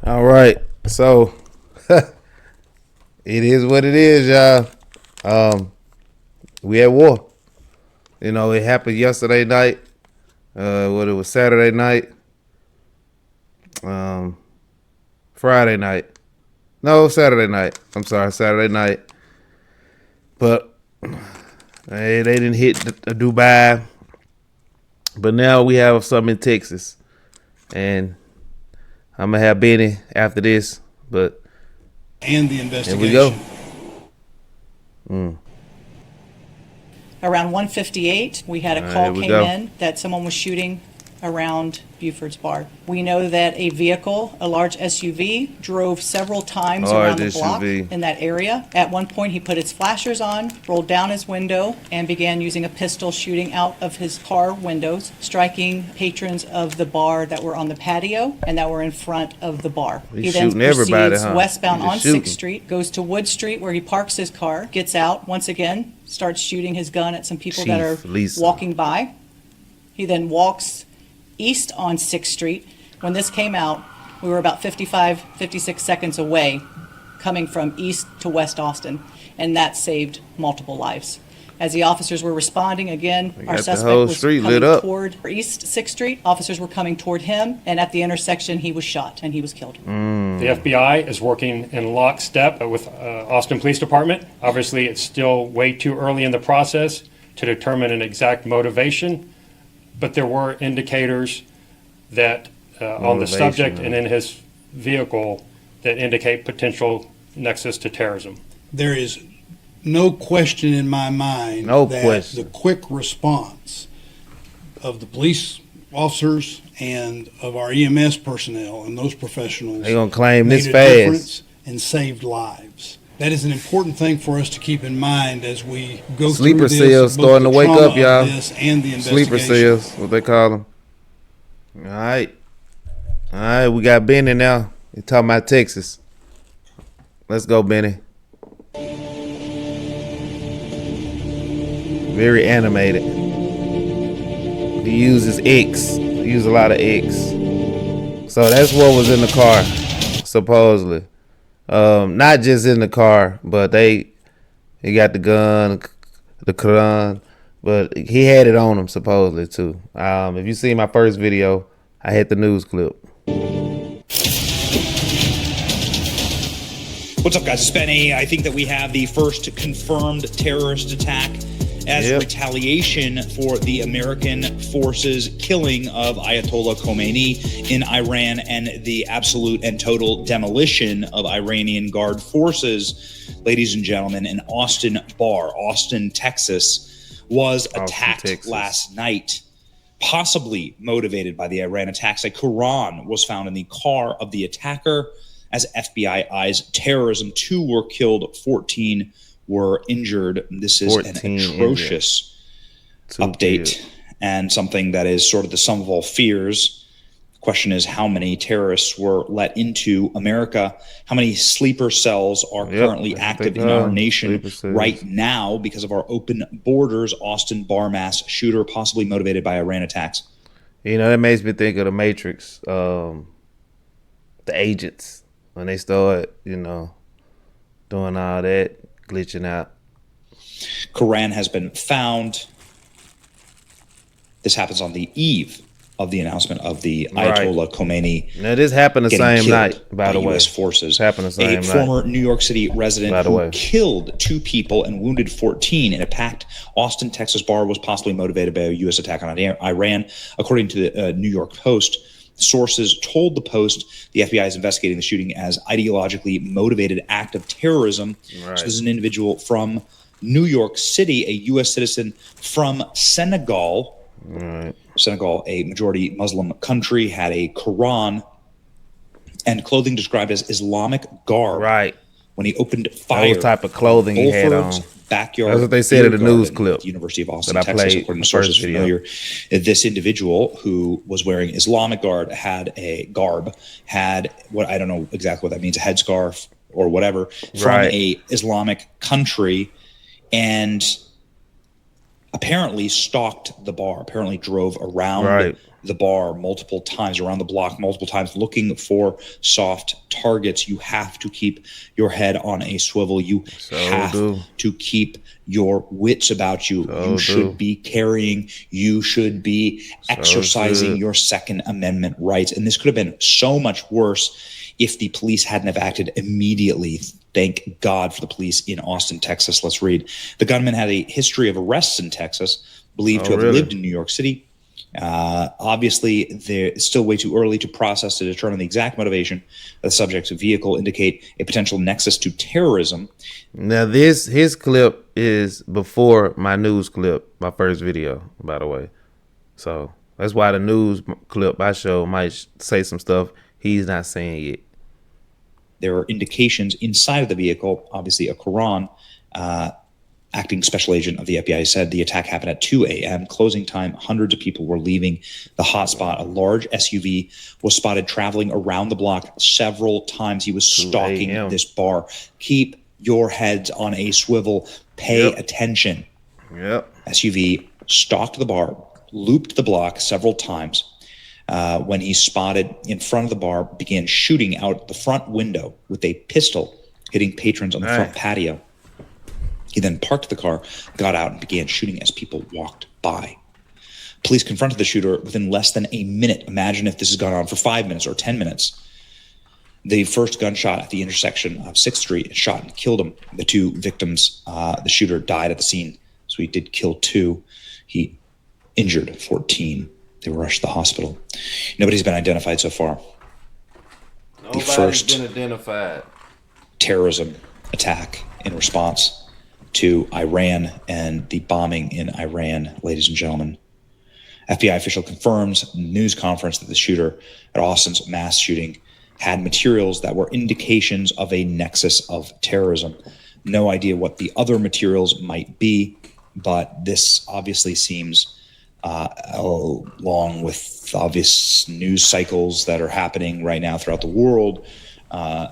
All right. So it is what it is, y'all. We at war. You know, it happened yesterday night. What it was Saturday night. Friday night. No, Saturday night. I'm sorry, Saturday night. But they didn't hit Dubai. But now we have something in Texas. And I'm going to have Benny after this. But and the investigation. Here we go. Around 1:58, we had a call came in that someone was shooting around Buford's bar. We know that a vehicle, a large SUV, drove several times around the block in that area. At one point, he put his flashers on, rolled down his window, and began using a pistol shooting out of his car windows, striking patrons of the bar that were on the patio and that were in front of the bar. He then proceeds westbound on 6th Street, goes to Wood Street where he parks his car, gets out, once again, starts shooting his gun at some people that are walking by. He then walks east on 6th Street. When this came out, we were about 56 seconds away coming from east to west Austin, and that saved multiple lives. As the officers were responding, again, our suspect was coming toward East 6th Street. Officers were coming toward him, and at the intersection, he was shot, and he was killed. The FBI is working in lockstep with Austin Police Department. Obviously, it's still way too early in the process to determine an exact motivation, but there were indicators that on the subject and in his vehicle that indicate potential nexus to terrorism. There is no question in my mind the quick response of the police officers and of our EMS personnel and those professionals, they're gonna claim made this a fast difference and saved lives. That is an important thing for us to keep in mind as we go Sleeper through this. cells starting to wake up, y'all. And the Sleeper cells, what they call them. All right, we got Benny now. He's talking about Texas. Let's go, Benny. Very animated. He uses X. He uses a lot of X. So that's what was in the car, supposedly. Not just in the car, but he got the gun, the Quran, but he had it on him supposedly too. If you see my first video, I had the news clip. What's up, guys? It's Benny. I think that we have the first confirmed terrorist attack as retaliation for the American forces' killing of Ayatollah Khomeini in Iran and the absolute and total demolition of Iranian Guard forces. Ladies and gentlemen, an Austin bar, Austin, Texas, was attacked last night, possibly motivated by the Iran attacks. A Quran was found in the car of the attacker as FBI eyes terrorism. 2 were killed, 14 were injured. This is an atrocious update and something that is sort of the sum of all fears. The question is, how many terrorists were let into America? How many sleeper cells are currently active in our nation right now because of our open borders? Austin bar mass shooter, possibly motivated by Iran attacks. You know, that makes me think of the Matrix, the agents, when they start, doing all that, glitching out. Quran has been found. This happens on the eve of the announcement of the Ayatollah Khomeini. Now, this happened the same night, by the way. U.S. forces. Happened the same night. A former New York City resident who killed 2 people and wounded 14 in a packed Austin, Texas bar was possibly motivated by a U.S. attack on Iran, according to the New York Post. Sources told the Post the FBI is investigating the shooting as ideologically motivated act of terrorism. So this is an individual from New York City, a U.S. citizen from Senegal. Senegal, a majority Muslim country, had a Quran and clothing described as Islamic garb. When he opened fire, what type of clothing he had on. Backyard. That's what they said in the news clip. The University of Austin, Texas, according to sources familiar. This individual who was wearing Islamic garb had what, I don't know exactly what that means, a headscarf or whatever, from a Islamic country, and apparently stalked the bar, apparently drove around the bar multiple times, around the block multiple times, looking for soft targets. You have to keep your head on a swivel. You have to keep your wits about you. You should be carrying. You should be exercising your Second Amendment rights. And this could have been so much worse if the police hadn't have acted immediately. Thank God for the police in Austin, Texas. Let's read. The gunman had a history of arrests in Texas, believed to have lived in New York City. Obviously, it's still way too early to process to determine the exact motivation of the subject's vehicle, indicate a potential nexus to terrorism. Now, his clip is before my news clip, my first video, by the way. So that's why the news clip I show might say some stuff he's not saying yet. There are indications inside of the vehicle, obviously a Quran. Acting special agent of the FBI said the attack happened at 2 a.m. Closing time, hundreds of people were leaving the hotspot. A large SUV was spotted traveling around the block several times. He was stalking this bar. Keep your heads on a swivel. Pay attention. SUV stalked the bar, looped the block several times. When he spotted in front of the bar, began shooting out the front window with a pistol, hitting patrons on the front patio. He then parked the car, got out, and began shooting as people walked by. Police confronted the shooter within less than a minute. Imagine if this has gone on for 5 minutes or 10 minutes. The first gunshot at the intersection of 6th Street shot and killed him. The two victims, the shooter died at the scene. So he did kill 2. He injured 14. They were rushed to the hospital. Nobody's been identified so far. Nobody's been identified. Terrorism attack in response to Iran and the bombing in Iran, ladies and gentlemen. FBI official confirms in a news conference that the shooter at Austin's mass shooting had materials that were indications of a nexus of terrorism. No idea what the other materials might be, but this obviously seems, along with obvious news cycles that are happening right now throughout the world,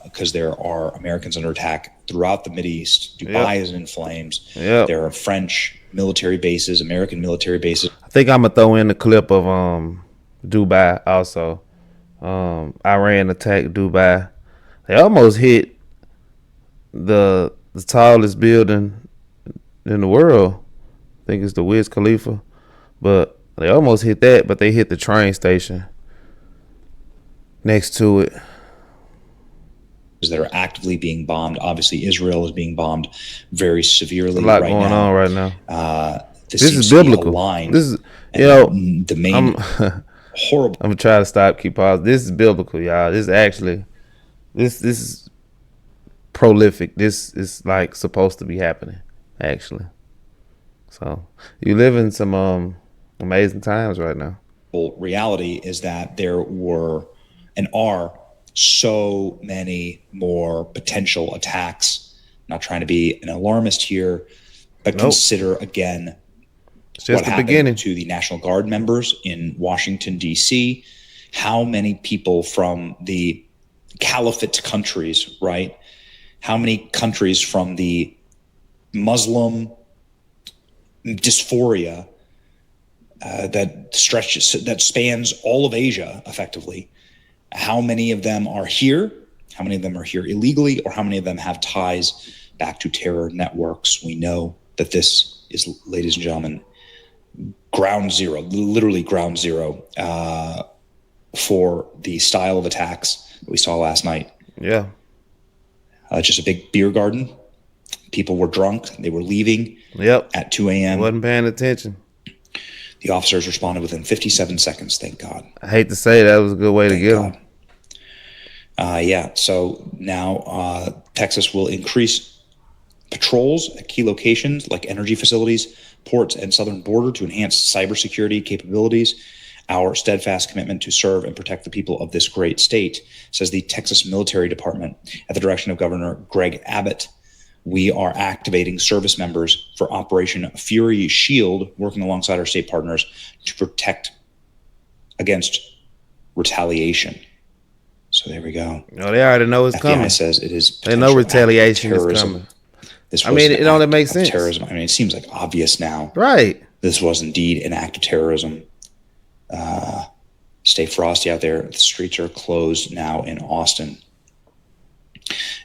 because there are Americans under attack throughout the Mideast. Dubai is in flames. There are French military bases, American military bases. I think I'm gonna throw in the clip of Dubai also. Iran attacked Dubai. They almost hit the tallest building in the world. I think it's the Wiz Khalifa, but they almost hit that. But they hit the train station next to it. That are actively being bombed. Obviously, Israel is being bombed very severely. There's a lot going on right now. This is biblical. This is, the main horrible. I'm gonna try to stop, keep pause. This is biblical, y'all. This is actually, this is prolific. This is like supposed to be happening, actually. So you live in some amazing times right now. Reality is that there were and are so many more potential attacks. I'm not trying to be an alarmist here, but consider again it's just what happened to the National Guard members in Washington, D.C. How many people from the caliphate countries, right? How many countries from the Muslim dysphoria that spans all of Asia effectively? How many of them are here? How many of them are here illegally? Or how many of them have ties back to terror networks? We know that this is, ladies and gentlemen, ground zero, literally ground zero for the style of attacks that we saw last night. Yeah. Just a big beer garden. People were drunk. They were leaving at 2 a.m. Wasn't paying attention. The officers responded within 57 seconds, thank God. I hate to say that was a good way to get them. So now Texas will increase patrols at key locations like energy facilities, ports, and southern border to enhance cybersecurity capabilities. Our steadfast commitment to serve and protect the people of this great state, says the Texas Military Department at the direction of Governor Greg Abbott. We are activating service members for Operation Fury Shield, working alongside our state partners to protect against retaliation. So there we go. No, they already know it's coming. FBI says it is. They know retaliation is coming. This I mean, it only makes sense. Terrorism. I mean, it seems like obvious now. Right. This was indeed an act of terrorism. Stay frosty out there. The streets are closed now in Austin.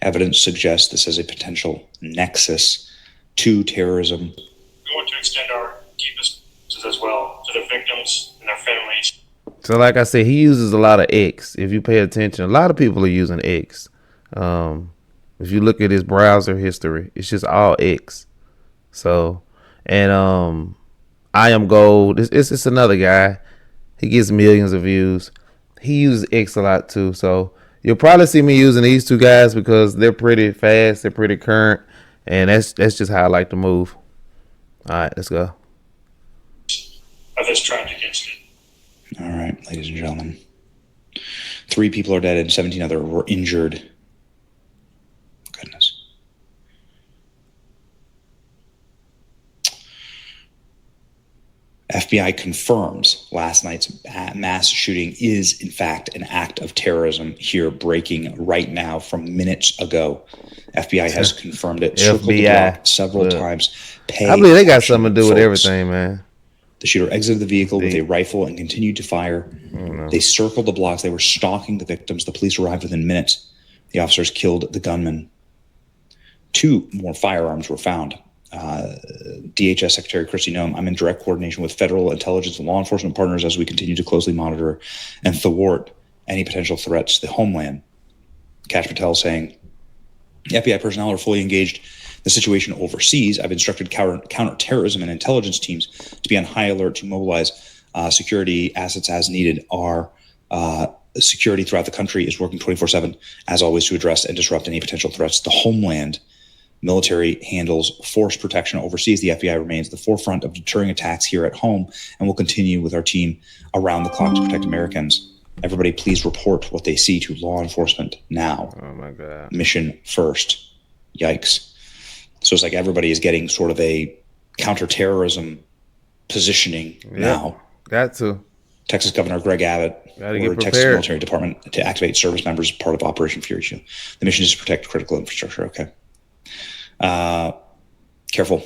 Evidence suggests this has a potential nexus to terrorism. We want to extend our deepest as well to the victims and their families. So like I said, he uses a lot of X. If you pay attention, a lot of people are using X. If you look at his browser history, it's just all X. So, and I Am Gold, it's another guy. He gets millions of views. He uses X a lot too. So you'll probably see me using these two guys because they're pretty fast, they're pretty current, and that's just how I like to move. All right, let's go. Of this tragic incident. All right, ladies and gentlemen. 3 people are dead and 17 other were injured. Goodness. FBI confirms last night's mass shooting is, in fact, an act of terrorism here, breaking right now from minutes ago. FBI has confirmed it. Circled the block several times. I believe they got something to do with everything, man. The shooter exited the vehicle with a rifle and continued to fire. They circled the blocks. They were stalking the victims. The police arrived within minutes. The officers killed the gunman. 2 more firearms were found. DHS Secretary Kristi Noem, I'm in direct coordination with federal intelligence and law enforcement partners as we continue to closely monitor and thwart any potential threats to the homeland. Kash Patel saying, FBI personnel are fully engaged in the situation overseas. I've instructed counterterrorism and intelligence teams to be on high alert to mobilize security assets as needed. Our security throughout the country is working 24/7, as always, to address and disrupt any potential threats to the homeland. Military handles force protection overseas. The FBI remains at the forefront of deterring attacks here at home and will continue with our team around the clock to protect Americans. Everybody, please report what they see to law enforcement now. Oh, my God. Mission first. Yikes. So it's like everybody is getting sort of a counterterrorism positioning now. Got to. Texas Governor Greg Abbott ordered Texas Military Department to activate service members as part of Operation Fury Shield. The mission is to protect critical infrastructure. Okay. Careful.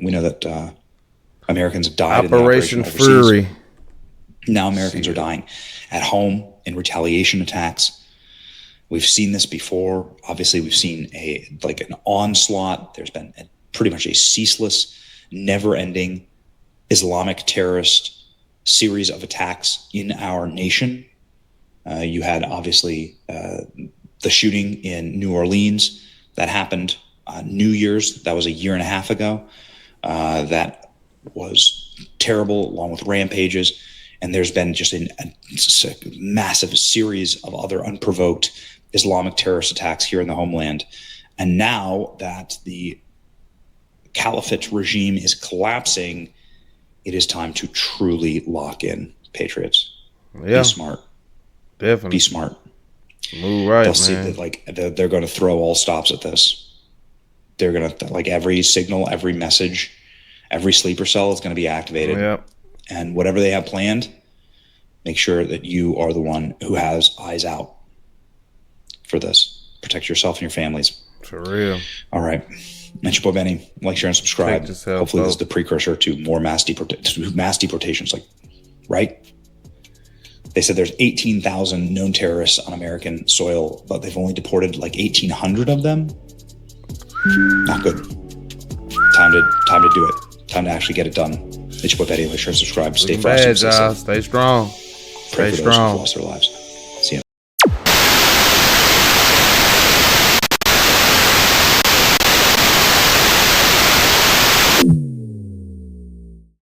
We know that Americans have died Operation in the operation overseas. Fury. Now Americans are dying at home in retaliation attacks. We've seen this before. Obviously, we've seen an onslaught. There's been pretty much a ceaseless, never-ending Islamic terrorist series of attacks in our nation. You had, obviously, the shooting in New Orleans that happened New Year's. That was a year and a half ago. That was terrible, along with rampages. And there's been just a massive series of other unprovoked Islamic terrorist attacks here in the homeland. And now that the caliphate regime is collapsing, it is time to truly lock in, patriots. Yeah. Be smart. Definitely. Be smart. Move right, They'll see that they're going to throw all stops at this. They're going to, every signal, every message, every sleeper cell is going to be activated. Yep. And whatever they have planned, make sure that you are the one who has eyes out for this. Protect yourself and your families. For real. All right. That's your boy Benny. Like, share, and subscribe. Hopefully this is the precursor to more mass deportations. Right? They said there's 18,000 known terrorists on American soil, but they've only deported 1,800 of them. Not good. Time to do it. Time to actually get it done. It's your boy Betty. Like, share, and subscribe. Stay frosty. Stay strong. Pray for those who've lost their lives.